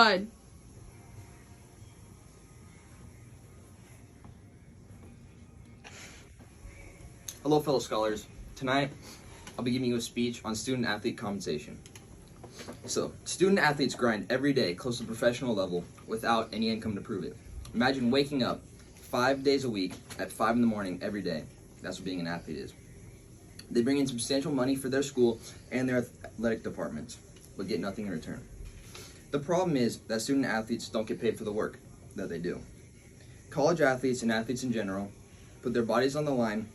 God. Hello, fellow scholars. Tonight, I'll be giving you a speech on student-athlete compensation. So, student-athletes grind every day close to professional level without any income to prove it. Imagine waking up 5 days a week at 5 in the morning every day. That's what being an athlete is. They bring in substantial money for their school and their athletic departments, but get nothing in return. The problem is that student-athletes don't get paid for the work that they do. College athletes and athletes in general put their bodies on the line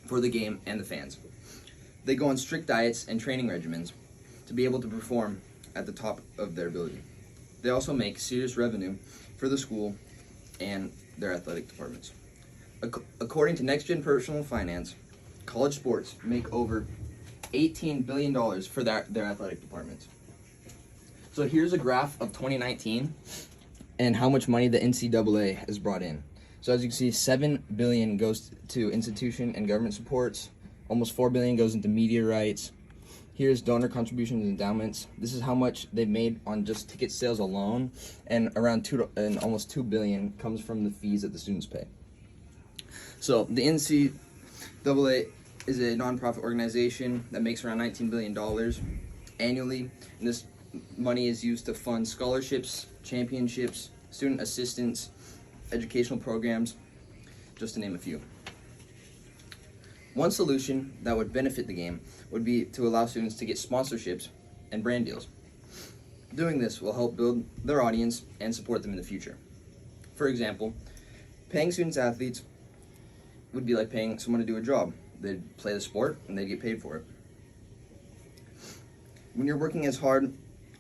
for the game and the fans. They go on strict diets and training regimens to be able to perform at the top of their ability. They also make serious revenue for the school and their athletic departments. According to Next Gen Personal Finance, college sports make over $18 billion for their athletic departments. So here's a graph of 2019 and how much money the NCAA has brought in. So as you can see, $7 billion goes to institution and government supports, almost $4 billion goes into media rights. Here's donor contributions and endowments. This is how much they've made on just ticket sales alone, and around almost $2 billion comes from the fees that the students pay. So the NCAA is a nonprofit organization that makes around $19 billion annually, and this money is used to fund scholarships, championships, student assistance, educational programs, just to name a few. One solution that would benefit the game would be to allow students to get sponsorships and brand deals. Doing this will help build their audience and support them in the future. For example, paying student-athletes would be like paying someone to do a job. They'd play the sport and they'd get paid for it. When you're working as hard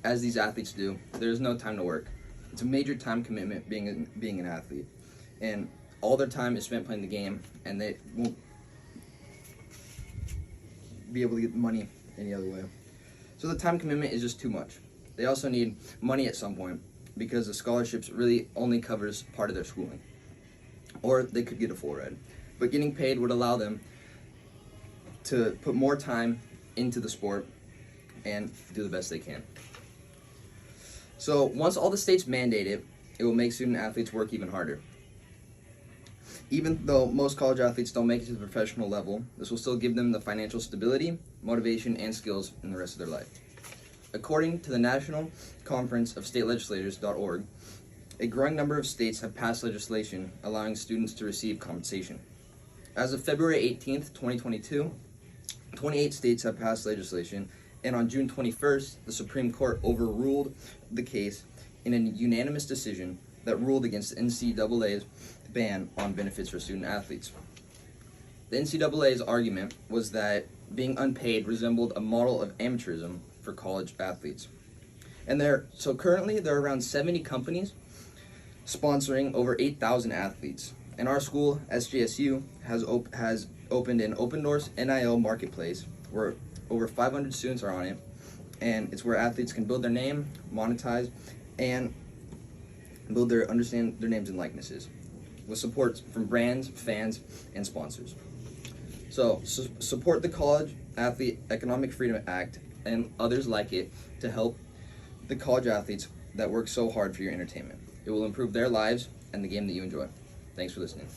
as these athletes do, there's no time to work. It's a major time commitment being an athlete, and all their time is spent playing the game, and they won't be able to get the money any other way. So the time commitment is just too much. They also need money at some point because the scholarships really only covers part of their schooling, or they could get a full ride. But getting paid would allow them to put more time into the sport and do the best they can. So once all the states mandate it, it will make student athletes work even harder. Even though most college athletes don't make it to the professional level, this will still give them the financial stability, motivation, and skills in the rest of their life. According to the National Conference of State Legislators.org, a growing number of states have passed legislation allowing students to receive compensation. As of February 18th, 2022, 28 states have passed legislation, and on June 21st, the Supreme Court overruled the case in a unanimous decision that ruled against the NCAA's ban on benefits for student athletes. The NCAA's argument was that being unpaid resembled a model of amateurism for college athletes. And currently there are around 70 companies sponsoring over 8,000 athletes. And our school, SJSU, has opened an open doors NIL marketplace where over 500 students are on it, and it's where athletes can build their name, monetize, and understand their names and likenesses, with support from brands, fans, and sponsors. So support the College Athlete Economic Freedom Act and others like it to help the college athletes that work so hard for your entertainment. It will improve their lives and the game that you enjoy. Thanks for listening.